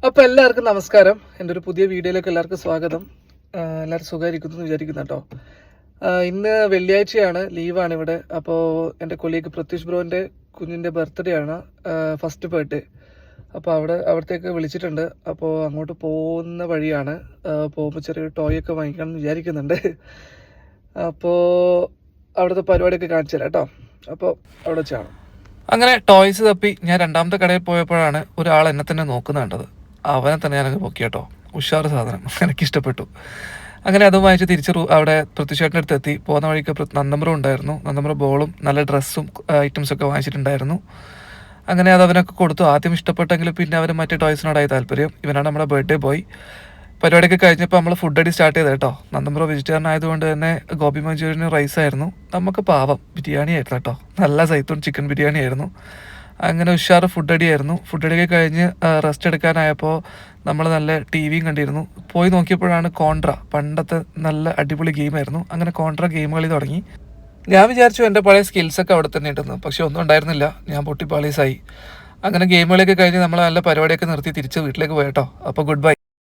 അപ്പോൾ എല്ലാവർക്കും നമസ്കാരം. എൻ്റെ ഒരു പുതിയ വീഡിയോയിലേക്ക് എല്ലാവർക്കും സ്വാഗതം. എല്ലാവരും സുഖമായിരിക്കുന്നു എന്ന് വിചാരിക്കുന്നു കേട്ടോ. ഇന്ന് വെള്ളിയാഴ്ചയാണ്, ലീവാണ് ഇവിടെ. അപ്പോൾ എൻ്റെ കൊലീഗ് പ്രത്യുഷ് ബ്രോൻ്റെ കുഞ്ഞിൻ്റെ ബർത്ത്ഡേ ആണ്, ഫസ്റ്റ് ബർത്ത്ഡേ. അപ്പോൾ അവിടത്തേക്ക് വിളിച്ചിട്ടുണ്ട്. അപ്പോൾ അങ്ങോട്ട് പോകുന്ന വഴിയാണ്. പോകുമ്പോൾ ചെറിയൊരു ടോയ് ഒക്കെ വാങ്ങിക്കണം എന്ന് വിചാരിക്കുന്നുണ്ട്. അപ്പോൾ അവിടുത്തെ പരിപാടിയൊക്കെ കാണിച്ചു തരാം കേട്ടോ. അപ്പോൾ അവിടെ വെച്ചാണ്. അങ്ങനെ ടോയ്സ് തപ്പി ഞാൻ രണ്ടാമത്തെ കടയിൽ പോയപ്പോഴാണ് ഒരാൾ എന്നെ തന്നെ നോക്കുന്ന കണ്ടത്. അവനെ തന്നെ ഞാനങ്ങ് പൊക്കി കേട്ടോ. ഉഷാറ് സാധനം, എനിക്കിഷ്ടപ്പെട്ടു. അങ്ങനെ അതും വാങ്ങിച്ച് തിരിച്ച് അവിടെ പൃഥ്വിശേട്ടൻ്റെ അടുത്ത് എത്തി. പോകുന്ന വഴിക്ക് നന്ദമ്പ്രം ഉണ്ടായിരുന്നു. നന്ദമ്പ്രം ബോളും നല്ല ഡ്രസ്സും ഐറ്റംസൊക്കെ വാങ്ങിച്ചിട്ടുണ്ടായിരുന്നു. അങ്ങനെ അത് അവനൊക്കെ കൊടുത്തു. ആദ്യം ഇഷ്ടപ്പെട്ടെങ്കിലും പിന്നെ അവന് മറ്റേ ടോയ്സിനോടായി താല്പര്യം. ഇവനാണ് നമ്മുടെ ബർത്ത്ഡേ ബോയ്. പരിപാടിയൊക്കെ കഴിഞ്ഞപ്പോൾ നമ്മൾ ഫുഡ് അടി സ്റ്റാർട്ട് ചെയ്തത് കേട്ടോ. നന്ദമ്പ്രം വെജിറ്റേറിയൻ ആയതുകൊണ്ട് തന്നെ ഗോപി മഞ്ചൂരിയനും റൈസായിരുന്നു. നമുക്ക് പാവം ബിരിയാണി ആയിരുന്നു കേട്ടോ. നല്ല സൈത്തൂൺ ചിക്കൻ ബിരിയാണി ആയിരുന്നു. അങ്ങനെ ഉഷാറ് ഫുഡ് അടിയായിരുന്നു. ഫുഡ് അടിയൊക്കെ കഴിഞ്ഞ് റെസ്റ്റ് എടുക്കാനായപ്പോൾ നമ്മൾ നല്ല ടി വിയും കണ്ടിരുന്നു. പോയി നോക്കിയപ്പോഴാണ് കോൺട്ര, പണ്ടത്തെ നല്ല അടിപൊളി ഗെയിമായിരുന്നു. അങ്ങനെ കോൺട്ര ഗെയിം കളി തുടങ്ങി. ഞാൻ വിചാരിച്ചു എൻ്റെ പഴയ സ്കിൽസൊക്കെ അവിടെ തന്നെ ഉണ്ടെന്ന്. പക്ഷെ ഒന്നും ഉണ്ടായിരുന്നില്ല. ഞാൻ പൊട്ടിപ്പാളീസായി. അങ്ങനെ ഗെയിം കളിയൊക്കെ കഴിഞ്ഞ് നമ്മൾ നല്ല പരിപാടിയൊക്കെ നിർത്തി തിരിച്ച് വീട്ടിലേക്ക് പോയി കേട്ടോ. അപ്പോൾ ഗുഡ് ബൈ.